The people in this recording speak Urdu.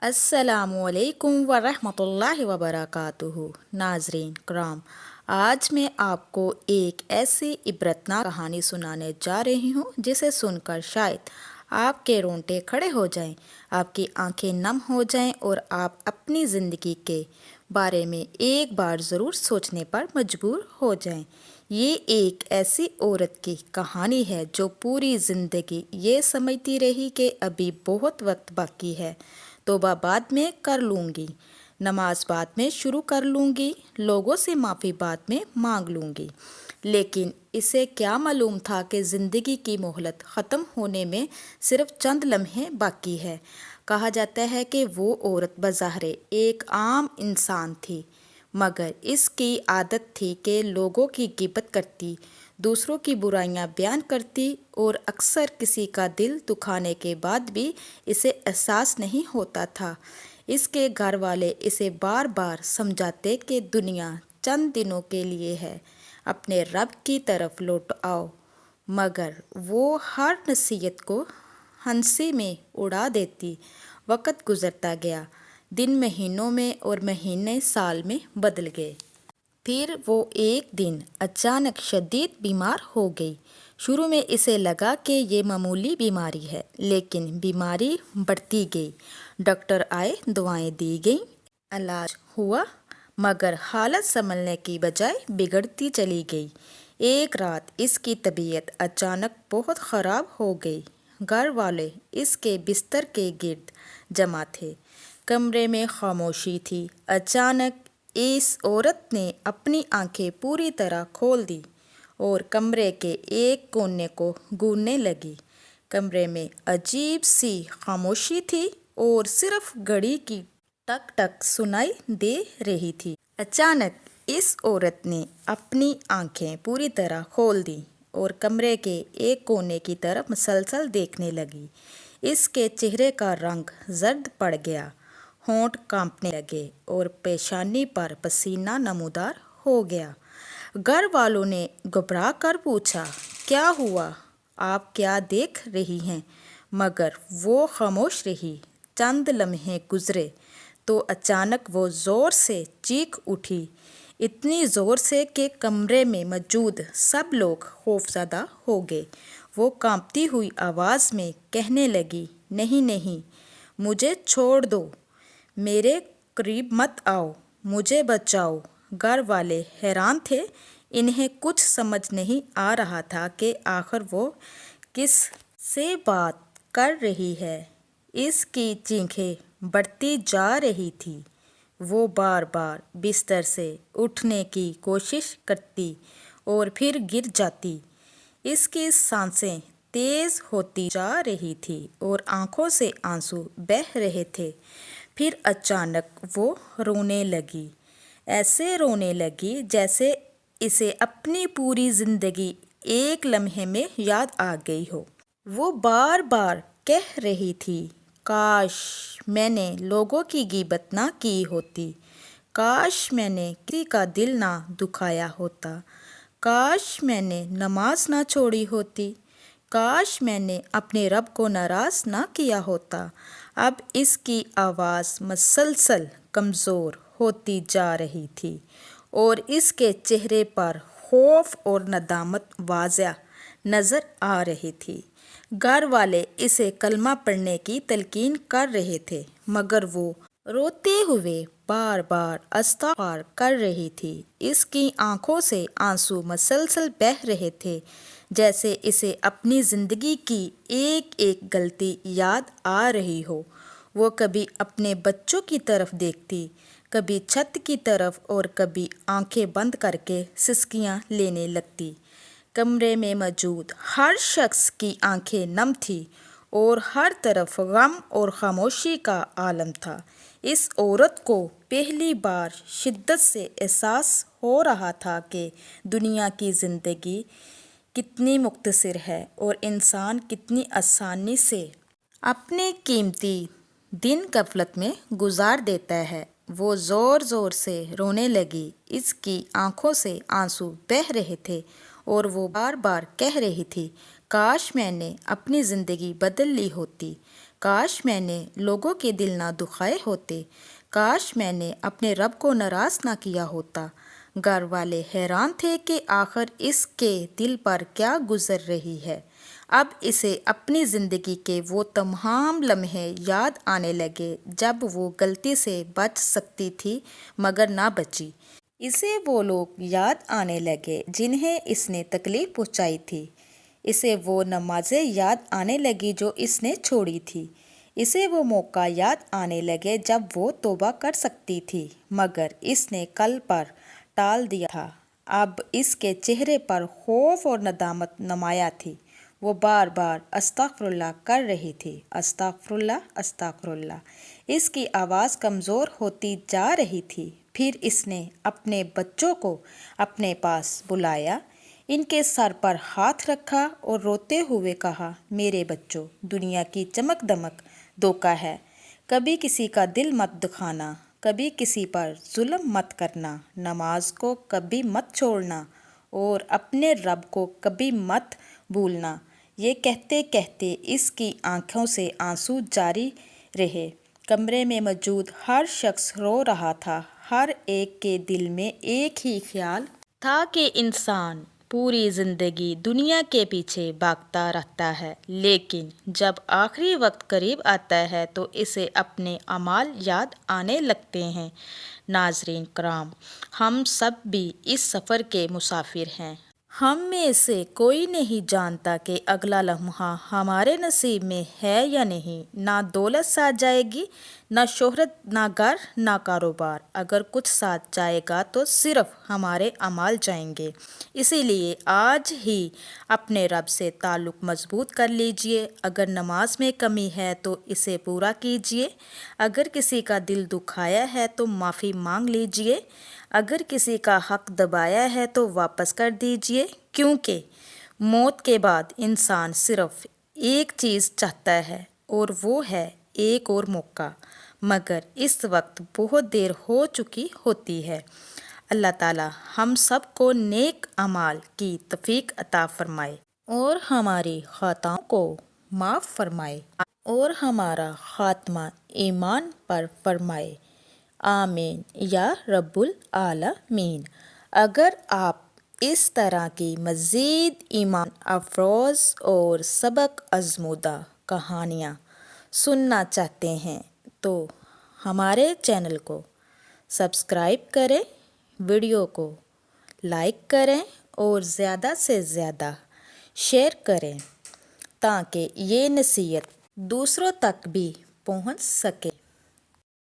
السلام علیکم ورحمۃ اللہ وبرکاتہ۔ ناظرین کرام، آج میں آپ کو ایک ایسی عبرتناک کہانی سنانے جا رہی ہوں جسے سن کر شاید آپ کے رونگٹے کھڑے ہو جائیں، آپ کی آنکھیں نم ہو جائیں اور آپ اپنی زندگی کے بارے میں ایک بار ضرور سوچنے پر مجبور ہو جائیں۔ یہ ایک ایسی عورت کی کہانی ہے جو پوری زندگی یہ سمجھتی رہی کہ ابھی بہت وقت باقی ہے، توبہ بعد میں کر لوں گی، نماز بعد میں شروع کر لوں گی، لوگوں سے معافی بعد میں مانگ لوں گی۔ لیکن اسے کیا معلوم تھا کہ زندگی کی مہلت ختم ہونے میں صرف چند لمحے باقی ہے۔ کہا جاتا ہے کہ وہ عورت بظاہر ایک عام انسان تھی، مگر اس کی عادت تھی کہ لوگوں کی غیبت کرتی، دوسروں کی برائیاں بیان کرتی، اور اکثر کسی کا دل دکھانے کے بعد بھی اسے احساس نہیں ہوتا تھا۔ اس کے گھر والے اسے بار بار سمجھاتے کہ دنیا چند دنوں کے لیے ہے، اپنے رب کی طرف لوٹ آؤ، مگر وہ ہر نصیحت کو ہنسی میں اڑا دیتی۔ وقت گزرتا گیا، دن مہینوں میں اور مہینے سال میں بدل گئے۔ پھر وہ ایک دن اچانک شدید بیمار ہو گئی۔ شروع میں اسے لگا کہ یہ معمولی بیماری ہے، لیکن بیماری بڑھتی گئی۔ ڈاکٹر آئے، دوائیں دی گئیں، علاج ہوا، مگر حالت سنبھلنے کی بجائے بگڑتی چلی گئی۔ ایک رات اس کی طبیعت اچانک بہت خراب ہو گئی۔ گھر والے اس کے بستر کے گرد جمع تھے، کمرے میں خاموشی تھی۔ اچانک اس عورت نے اپنی آنکھیں پوری طرح کھول دیں اور کمرے کے ایک کونے کو گھورنے لگی۔ کمرے میں عجیب سی خاموشی تھی اور صرف گھڑی کی ٹک ٹک سنائی دے رہی تھی۔ اچانک اس عورت نے اپنی آنکھیں پوری طرح کھول دیں اور کمرے کے ایک کونے کی طرف مسلسل دیکھنے لگی۔ اس کے چہرے کا رنگ زرد پڑ گیا، ہونٹ کانپنے لگے اور پیشانی پر پسینہ نمودار ہو گیا۔ گھر والوں نے گھبرا کر پوچھا، کیا ہوا؟ آپ کیا دیکھ رہی ہیں؟ مگر وہ خاموش رہی۔ چند لمحے گزرے تو اچانک وہ زور سے چیخ اٹھی، اتنی زور سے کہ کمرے میں موجود سب لوگ خوفزدہ ہو گئے۔ وہ کانپتی ہوئی آواز میں کہنے لگی، نہیں نہیں، مجھے چھوڑ دو، میرے قریب مت آؤ، مجھے بچاؤ۔ گھر والے حیران تھے، انہیں کچھ سمجھ نہیں آ رہا تھا کہ آخر وہ کس سے بات کر رہی ہے۔ اس کی چیخیں بڑھتی جا رہی تھیں، وہ بار بار بستر سے اٹھنے کی کوشش کرتی اور پھر گر جاتی۔ اس کی سانسیں تیز ہوتی جا رہی تھیں اور آنکھوں سے آنسو بہہ رہے تھے۔ پھر اچانک وہ رونے لگی، ایسے رونے لگی جیسے اسے اپنی پوری زندگی ایک لمحے میں یاد آ گئی ہو۔ وہ بار بار کہہ رہی تھی، کاش میں نے لوگوں کی غیبت نہ کی ہوتی، کاش میں نے کسی کا دل نہ دکھایا ہوتا، کاش میں نے نماز نہ چھوڑی ہوتی، کاش میں نے اپنے رب کو ناراض نہ کیا ہوتا۔ اب اس کی آواز مسلسل کمزور ہوتی جا رہی تھی اور اس کے چہرے پر خوف اور ندامت واضح نظر آ رہی تھی۔ گھر والے اسے کلمہ پڑھنے کی تلقین کر رہے تھے، مگر وہ روتے ہوئے بار بار استغفار کر رہی تھی۔ اس کی آنکھوں سے آنسو مسلسل بہہ رہے تھے، جیسے اسے اپنی زندگی کی ایک ایک غلطی یاد آ رہی ہو۔ وہ کبھی اپنے بچوں کی طرف دیکھتی، کبھی چھت کی طرف اور کبھی آنکھیں بند کر کے سسکیاں لینے لگتی۔ کمرے میں موجود ہر شخص کی آنکھیں نم تھیں اور ہر طرف غم اور خاموشی کا عالم تھا۔ اس عورت کو پہلی بار شدت سے احساس ہو رہا تھا کہ دنیا کی زندگی کتنی مختصر ہے اور انسان کتنی آسانی سے اپنے قیمتی دن غفلت میں گزار دیتا ہے۔ وہ زور زور سے رونے لگی، اس کی آنکھوں سے آنسو بہہ رہے تھے اور وہ بار بار کہہ رہی تھی، کاش میں نے اپنی زندگی بدل لی ہوتی، کاش میں نے لوگوں کے دل نہ دکھائے ہوتے، کاش میں نے اپنے رب کو ناراض نہ کیا ہوتا۔ گھر والے حیران تھے کہ آخر اس کے دل پر کیا گزر رہی ہے۔ اب اسے اپنی زندگی کے وہ تمام لمحے یاد آنے لگے جب وہ غلطی سے بچ سکتی تھی مگر نہ بچی۔ اسے وہ لوگ یاد آنے لگے جنہیں اس نے تکلیف پہنچائی تھی۔ اسے وہ نمازیں یاد آنے لگی جو اس نے چھوڑی تھی۔ اسے وہ موقع یاد آنے لگے جب وہ توبہ کر سکتی تھی مگر اس نے کل پر ٹال دیا تھا۔ اب اس کے چہرے پر خوف اور ندامت نمایاں تھی۔ وہ بار بار استغفر اللہ کر رہی تھی، استغفر اللہ، استغفر اللہ۔ اس کی آواز کمزور ہوتی جا رہی تھی۔ پھر اس نے اپنے بچوں کو اپنے پاس بلایا، ان کے سر پر ہاتھ رکھا اور روتے ہوئے کہا، میرے بچوں، دنیا کی چمک دمک دھوکہ ہے۔ کبھی کسی کا دل مت دکھانا، کبھی کسی پر ظلم مت کرنا، نماز کو کبھی مت چھوڑنا اور اپنے رب کو کبھی مت بھولنا۔ یہ کہتے کہتے اس کی آنکھوں سے آنسو جاری رہے۔ کمرے میں موجود ہر شخص رو رہا تھا۔ ہر ایک کے دل میں ایک ہی خیال تھا کہ انسان پوری زندگی دنیا کے پیچھے بھاگتا رہتا ہے، لیکن جب آخری وقت قریب آتا ہے تو اسے اپنے اعمال یاد آنے لگتے ہیں۔ ناظرین کرام، ہم سب بھی اس سفر کے مسافر ہیں۔ ہم میں سے کوئی نہیں جانتا کہ اگلا لمحہ ہمارے نصیب میں ہے یا نہیں۔ نہ دولت ساتھ جائے گی، نہ شہرت، نہ گھر، نہ کاروبار۔ اگر کچھ ساتھ جائے گا تو صرف ہمارے اعمال جائیں گے۔ اسی لیے آج ہی اپنے رب سے تعلق مضبوط کر لیجئے۔ اگر نماز میں کمی ہے تو اسے پورا کیجئے۔ اگر کسی کا دل دکھایا ہے تو معافی مانگ لیجئے۔ اگر کسی کا حق دبایا ہے تو واپس کر دیجئے، کیونکہ موت کے بعد انسان صرف ایک چیز چاہتا ہے اور وہ ہے ایک اور موقع، مگر اس وقت بہت دیر ہو چکی ہوتی ہے۔ اللہ تعالی ہم سب کو نیک اعمال کی توفیق عطا فرمائے اور ہماری خطاؤں کو معاف فرمائے اور ہمارا خاتمہ ایمان پر فرمائے، آمین یا رب العالمین۔ اگر آپ اس طرح کی مزید ایمان افروز اور سبق آموزہ کہانیاں سننا چاہتے ہیں تو ہمارے چینل کو سبسکرائب کریں، ویڈیو کو لائک کریں اور زیادہ سے زیادہ شیئر کریں تاکہ یہ نصیحت دوسروں تک بھی پہنچ سکے۔